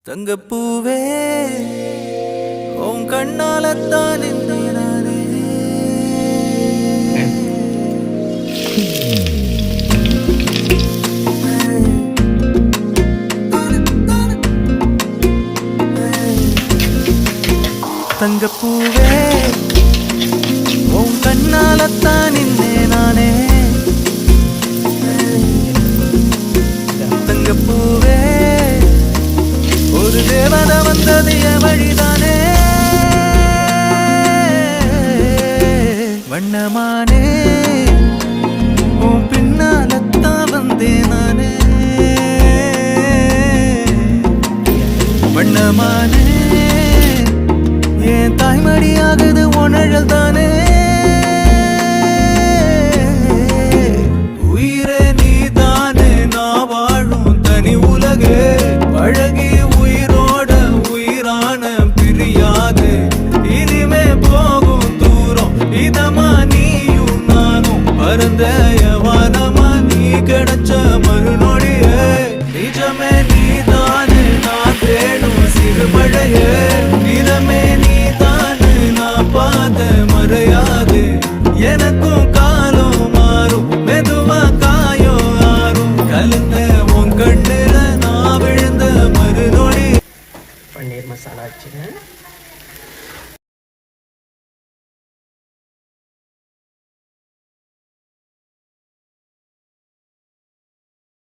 தங்கப்பூவே உன் கண்ணாலத்தான் நானே தங்கப்பூவே உன் கண்ணாலத்தான் நானே தங்கப்பூவே ஒரு தேவதை வந்தது என் வழிதானே வண்ணமானே உன் பின்னாலத்தான் வந்தேன் நானே வண்ணமானே என் தாய்மடியாகுது உணழல் தானே உயிரே நீ தானே நான் வாழும் தனி உலகே அழகி உயிரோட உயிரான பிரியாது இனிமே போகும் தூரம் இதமா நீயும் நானும் பரந்த வானமா நீ கிடைச்ச மறுநொடியே நிஜமே நீ தானே நான் தேடும் சிறுமழையே நிறமே நீ தானே நான் பார்த்த மறையாது எனக்கும் காலம் மாறும் மெதுவா காயோ ஆறும் கலந்த உன் கண்ணுல நான் விழுந்த மறுநொடி पनीर मसाला अच्छे हैं।